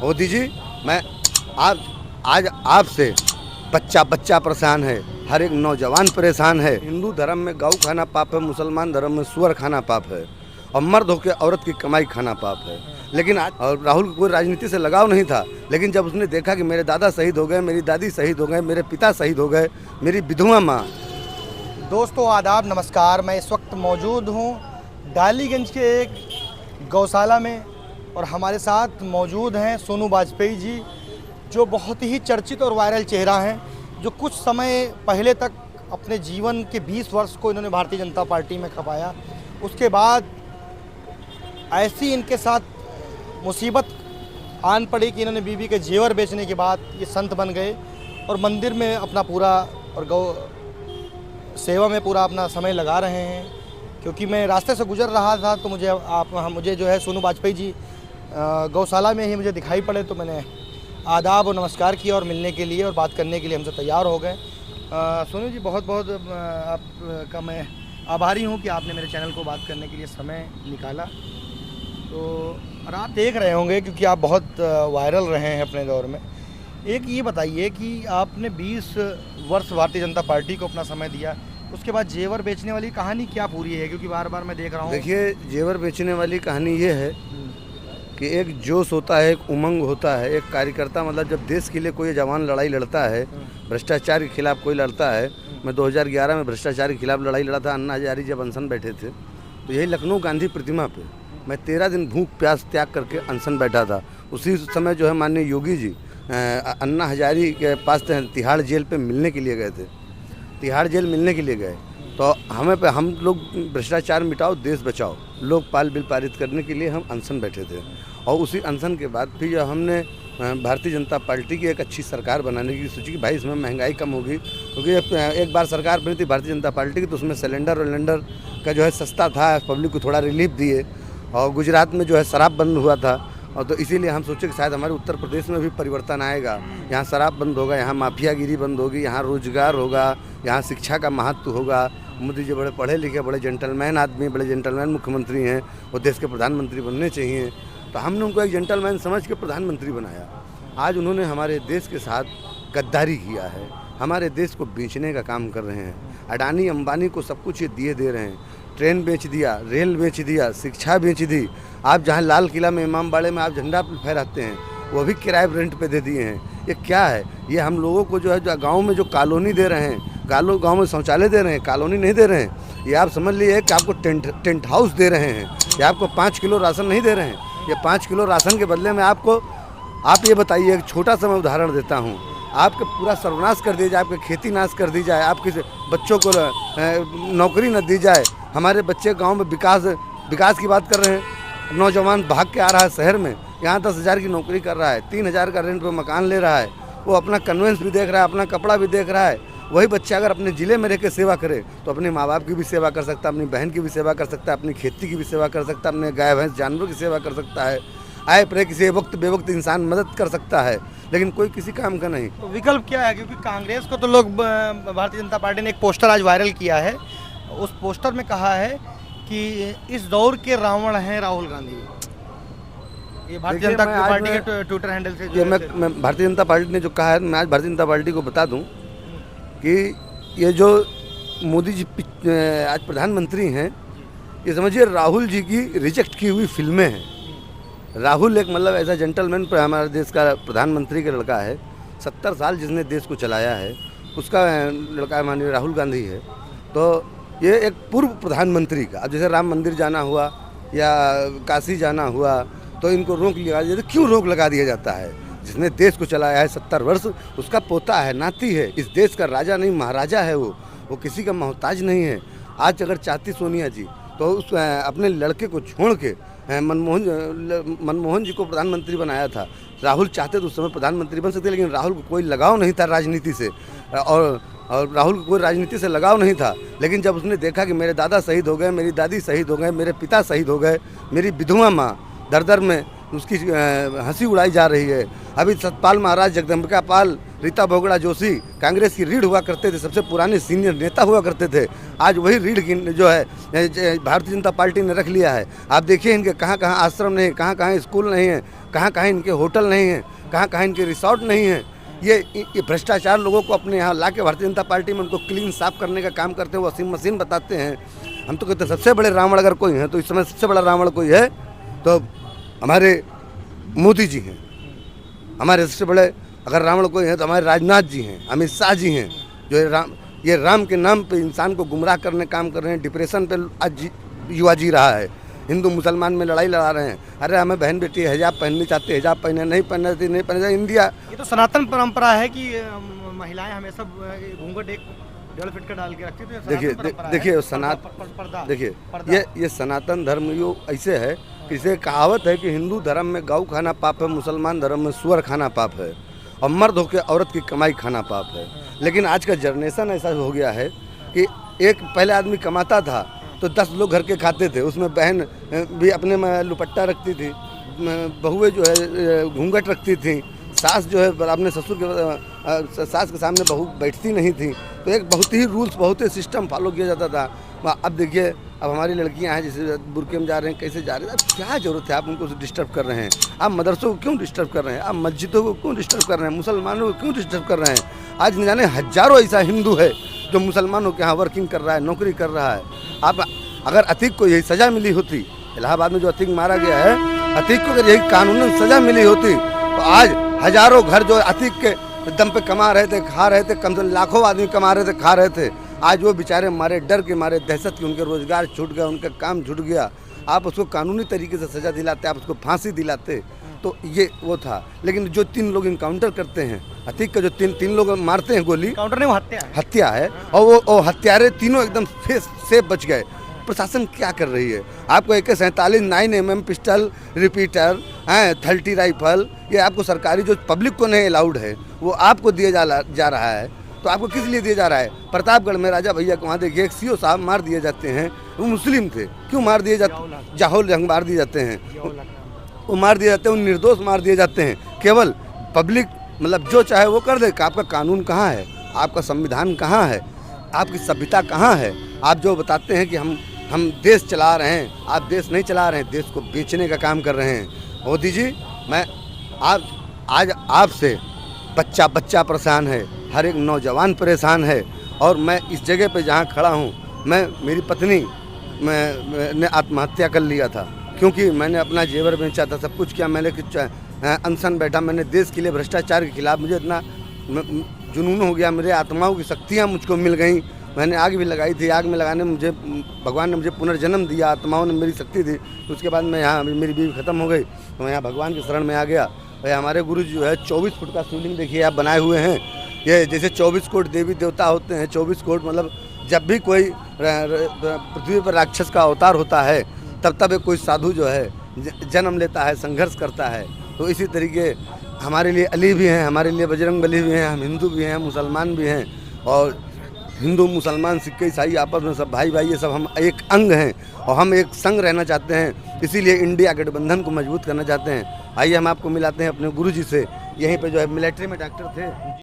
मोदी जी, मैं आज आपसे बच्चा बच्चा परेशान है, हर एक नौजवान परेशान है। हिंदू धर्म में गौ खाना पाप है, मुसलमान धर्म में सुअर खाना पाप है, और मर्द होकर औरत की कमाई खाना पाप है। लेकिन आज और राहुल को कोई राजनीति से लगाव नहीं था, लेकिन जब उसने देखा कि मेरे दादा शहीद हो गए, मेरी दादी शहीद हो गए, मेरे पिता शहीद हो गए, मेरी विधवा माँ। दोस्तों आदाब, नमस्कार। मैं इस वक्त मौजूद हूँ डालीगंज के एक गौशाला में और हमारे साथ मौजूद हैं सोनू वाजपेयी जी, जो बहुत ही चर्चित और वायरल चेहरा हैं, जो कुछ समय पहले तक अपने जीवन के 20 वर्ष को इन्होंने भारतीय जनता पार्टी में खपाया। उसके बाद ऐसी इनके साथ मुसीबत आन पड़ी कि इन्होंने बीवी के जेवर बेचने के बाद ये संत बन गए और मंदिर में अपना पूरा और गौ सेवा में पूरा अपना समय लगा रहे हैं। क्योंकि मैं रास्ते से गुजर रहा था तो मुझे जो है सोनू वाजपेयी जी गौशाला में ही मुझे दिखाई पड़े, तो मैंने आदाब और नमस्कार किया और मिलने के लिए और बात करने के लिए हमसे तैयार हो गए। सोनू जी, बहुत बहुत आपका मैं आभारी हूँ कि आपने मेरे चैनल को बात करने के लिए समय निकाला। तो और आप देख रहे होंगे क्योंकि आप बहुत वायरल रहे हैं अपने दौर में। एक ये बताइए कि आपने 20 वर्ष भारतीय जनता पार्टी को अपना समय दिया, उसके बाद जेवर बेचने वाली कहानी क्या पूरी है? क्योंकि बार बार मैं देख रहा हूँ। देखिए, जेवर बेचने वाली कहानी ये है कि एक जोश होता है, एक उमंग होता है, एक कार्यकर्ता, मतलब जब देश के लिए कोई जवान लड़ाई लड़ता है, भ्रष्टाचार के खिलाफ कोई लड़ता है। मैं 2011 में भ्रष्टाचार के खिलाफ लड़ाई लड़ा था। अन्ना हजारी जब अनशन बैठे थे तो यही लखनऊ गांधी प्रतिमा पे मैं 13 दिन भूख प्यास त्याग करके अनशन बैठा था। उसी समय जो है माननीय योगी जी अन्ना हजारी के पास तिहाड़ जेल पे मिलने के लिए गए थे। तिहाड़ जेल मिलने के लिए गए तो हम लोग भ्रष्टाचार मिटाओ देश बचाओ लोकपाल बिल पारित करने के लिए हम अनशन बैठे थे। और उसी अनशन के बाद फिर जब हमने भारतीय जनता पार्टी की एक अच्छी सरकार बनाने की सोची कि भाई इसमें महंगाई कम होगी, क्योंकि एक बार सरकार बनी थी भारतीय जनता पार्टी की, तो उसमें सिलेंडर का जो है सस्ता था, पब्लिक को थोड़ा रिलीफ दिए। और गुजरात में जो है शराब बंद हुआ था, और तो इसीलिए हम सोचे कि शायद हमारे उत्तर प्रदेश में भी परिवर्तन आएगा। यहाँ शराब बंद होगा, यहाँ माफियागिरी बंद होगी, यहाँ रोजगार होगा, यहाँ शिक्षा का महत्व होगा। मोदी जी बड़े पढ़े लिखे, बड़े जेंटलमैन आदमी, बड़े जेंटलमैन मुख्यमंत्री हैं, वो देश के प्रधानमंत्री बनने चाहिए। तो हमने उनको एक जेंटलमैन समझ के प्रधानमंत्री बनाया। आज उन्होंने हमारे देश के साथ गद्दारी किया है, हमारे देश को बेचने का काम कर रहे हैं। अडानी अंबानी को सब कुछ ये दिए दे रहे हैं। ट्रेन बेच दिया, रेल बेच दिया, शिक्षा बेच दी। आप जहाँ लाल किला में इमामबाड़े में आप झंडा फहराते हैं, वो भी किराए रेंट पे दे दिए हैं। ये क्या है? ये हम लोगों को जो है जो गाँव में जो कॉलोनी दे रहे हैं, गाँव में शौचालय दे रहे हैं, कॉलोनी नहीं दे रहे हैं। ये आप समझ लीजिए कि आपको टेंट हाउस दे रहे हैं। ये आपको 5 किलो राशन नहीं दे रहे हैं। ये 5 किलो राशन के बदले में आपको, आप ये बताइए, एक छोटा सा मैं उदाहरण देता हूँ, आपका पूरा सर्वनाश कर दिया जाए, आपकी खेती नाश कर दी जाए, आपके बच्चों को नौकरी न दी जाए। हमारे बच्चे गांव में विकास की बात कर रहे हैं, नौजवान भाग के आ रहा है शहर में, यहाँ 10,000 की नौकरी कर रहा है, 3,000 का रेंट पे मकान ले रहा है, वो अपना कन्वेंस भी देख रहा है, अपना कपड़ा भी देख रहा है। वही बच्चा अगर अपने ज़िले में रह के सेवा करे तो अपने माँ बाप की भी सेवा कर सकता है, अपनी बहन की भी सेवा कर सकता है, अपनी खेती की भी सेवा कर सकता है, अपने गाय भैंस जानवरों की सेवा कर सकता है। आए पर किसी वक्त बेवक्त इंसान मदद कर सकता है, लेकिन कोई किसी काम का नहीं। तो विकल्प क्या है? क्योंकि कांग्रेस को तो लोग, भारतीय जनता पार्टी ने एक पोस्टर आज वायरल किया है। उस पोस्टर में कहा है कि इस दौर के रावण हैं राहुल गांधी। ये भारतीय जनता पार्टी के ट्विटर हैंडल से ये मैं भारतीय जनता पार्टी ने जो कहा है, मैं आज भारतीय जनता पार्टी को बता दूं कि ये जो मोदी जी आज प्रधानमंत्री हैं, ये समझिए राहुल जी की रिजेक्ट की हुई फिल्में हैं। राहुल एक मतलब ऐसा जेंटलमैन पर हमारे देश का प्रधानमंत्री का लड़का है, 70 साल जिसने देश को चलाया है, उसका लड़का माननीय राहुल गांधी है। तो ये एक पूर्व प्रधानमंत्री का, अब जैसे राम मंदिर जाना हुआ या काशी जाना हुआ तो इनको रोक लिया जाता है। क्यों रोक लगा दिया जाता है? जिसने देश को चलाया है 70 वर्ष, उसका पोता है, नाती है, इस देश का राजा नहीं महाराजा है। वो किसी का मोहताज नहीं है। आज अगर चाहती सोनिया जी तो उस अपने लड़के को छोड़ के मनमोहन जी को प्रधानमंत्री बनाया था। राहुल चाहते तो उस समय प्रधानमंत्री बन सकते, लेकिन राहुल को कोई लगाव नहीं था राजनीति से, और राहुल को कोई राजनीति से लगाव नहीं था। लेकिन जब उसने देखा कि मेरे दादा शहीद हो गए, मेरी दादी शहीद हो गए, मेरे पिता शहीद हो गए, मेरी विधवा माँ दर दर में उसकी हंसी उड़ाई जा रही है। अभी सतपाल महाराज, जगदम्बिका पाल रीता बहुगुणा जोशी कांग्रेस की रीढ़ हुआ करते थे, सबसे पुराने सीनियर नेता हुआ करते थे। आज वही रीढ़ की जो है भारतीय जनता पार्टी ने रख लिया है। आप देखिए इनके कहाँ कहाँ आश्रम नहीं, कहाँ कहाँ स्कूल नहीं है, कहाँ कहाँ इनके होटल नहीं हैं, कहाँ कहाँ इनके रिसोर्ट नहीं हैं। ये भ्रष्टाचार लोगों को अपने यहाँ ला के भारतीय जनता पार्टी में उनको क्लीन साफ करने का काम करते हैं, वॉशिंग मशीन बताते हैं। हम तो कहते हैं सबसे बड़े रावण अगर कोई है तो इस समय सबसे बड़ा रावण कोई है तो हमारे मोदी जी हैं। हमारे सबसे बड़े अगर रावण कोई है तो हमारे राजनाथ जी हैं, अमित शाह जी हैं, जो ये राम के नाम पे इंसान को गुमराह करने काम कर रहे हैं। डिप्रेशन पे आज युवा जी रहा है। हिंदू मुसलमान में लड़ाई लड़ा रहे हैं। अरे हमें बहन बेटी हिजाब पहननी चाहते, हिजाब पहने नहीं पहनना इंडिया। ये तो सनातन परंपरा है कि महिलाएं हमेशा घूंघट 1.5 फीट का डाल के रखती थी। देखिए ये सनातन धर्म यो ऐसे है कि इसे कहावत है कि हिंदू धर्म में गौ खाना पाप है, मुसलमान धर्म में सुअर खाना पाप है और मर्द होकर औरत की कमाई खाना पाप है। लेकिन आज का जनरेशन ऐसा हो गया है कि एक पहले आदमी कमाता था तो 10 लोग घर के खाते थे, उसमें बहन भी अपने में दुपट्टा रखती थी, बहुएं जो है घूंघट रखती थी, सास जो है अपने ससुर के सास के सामने बहू बैठती नहीं थी। तो एक बहुत ही रूल्स, बहुत ही सिस्टम फॉलो किया जाता था। अब देखिए अब हमारी लड़कियां हैं जैसे बुरके में जा रहे हैं, कैसे जा रहे हैं, अब क्या ज़रूरत है आप उनको डिस्टर्ब कर रहे हैं? आप मदरसों को क्यों डिस्टर्ब कर रहे हैं? आप मस्जिदों को क्यों डिस्टर्ब कर रहे हैं? मुसलमानों को क्यों डिस्टर्ब कर रहे हैं? आज न जाने हज़ारों ऐसा हिंदू है जो मुसलमानों के यहाँ वर्किंग कर रहा है, नौकरी कर रहा है। आप अगर अतीक को यही सज़ा मिली होती, इलाहाबाद में जो अतीक मारा गया है, अतीक को अगर यही कानूनन सज़ा मिली होती तो आज हज़ारों घर जो अतीक के दम पे कमा रहे थे, खा रहे थे, कम से लाखों आदमी कमा रहे थे, खा रहे थे, आज वो बेचारे मारे डर के मारे, दहशत के, उनके रोजगार छूट गया, उनका काम छूट गया। आप उसको कानूनी तरीके से सज़ा दिलाते, आप उसको फांसी दिलाते, तो ये वो था। लेकिन जो 3 लोग इनकाउंटर करते हैं, अतीक का जो तीन लोग मारते हैं गोली, काउंटर नहीं, वो हत्या है और वो हत्यारे तीनों एकदम सेफ बच गए। प्रशासन क्या कर रही है? आपको AK-47 9mm pistol, repeater, 30 rifle, ये आपको सरकारी जो पब्लिक को नहीं अलाउड है वो आपको दिया जा रहा है। तो आपको किस लिए दिया जा रहा है? प्रतापगढ़ में राजा भैया को वहाँ देखिए, एक CO साहब मार दिए जाते हैं, वो मुस्लिम थे, क्यों मार दिए जाते? जाहोल जंग मार दिए जाते हैं, वो मार दिए जाते हैं, उन निर्दोष मार दिए जाते हैं। केवल पब्लिक मतलब जो चाहे वो कर दे। आपका कानून कहाँ है? आपका संविधान कहाँ है? आपकी सभ्यता कहाँ है? आप जो बताते हैं कि हम देश चला रहे हैं, आप देश नहीं चला रहे हैं, देश को बेचने का काम कर रहे हैं। मोदी जी, मैं आज आपसे बच्चा परेशान है, हर एक नौजवान परेशान है। और मैं इस जगह पे जहाँ खड़ा हूँ, मेरी पत्नी ने आत्महत्या कर लिया था क्योंकि मैंने अपना जेवर बेचा था, सब कुछ किया, मैंने अनशन बैठा, मैंने देश के लिए भ्रष्टाचार के खिलाफ, मुझे इतना जुनून हो गया, मेरे आत्माओं की शक्तियाँ मुझको मिल गई। मैंने आग भी लगाई थी, आग में लगाने में मुझे भगवान ने मुझे पुनर्जन्म दिया, आत्माओं ने मेरी शक्ति दी। तो उसके बाद मैं यहाँ, मेरी बीवी ख़त्म हो गई तो मैं यहाँ भगवान की शरण में आ गया। भाई हमारे गुरु जो है 24 फुट का शिवलिंग देखिए आप बनाए हुए हैं। ये जैसे 24 कोट देवी देवता होते हैं, 24 कोट मतलब जब भी कोई पृथ्वी पर राक्षस का अवतार होता है तब कोई साधु जो है जन्म लेता है, संघर्ष करता है। तो इसी तरीके हमारे लिए अली भी हैं, हमारे लिए बजरंगबली भी हैं, हम हिंदू भी हैं, मुसलमान भी हैं। और हिंदू, मुसलमान, सिख, ईसाई आपस में सब भाई ये सब हम एक अंग हैं और हम एक संग रहना चाहते हैं। इसीलिए इंडिया गठबंधन को मजबूत करना चाहते हैं। आइए हम आपको मिलाते हैं अपने गुरुजी से। यहीं पे जो है मिलिट्री में डॉक्टर थे।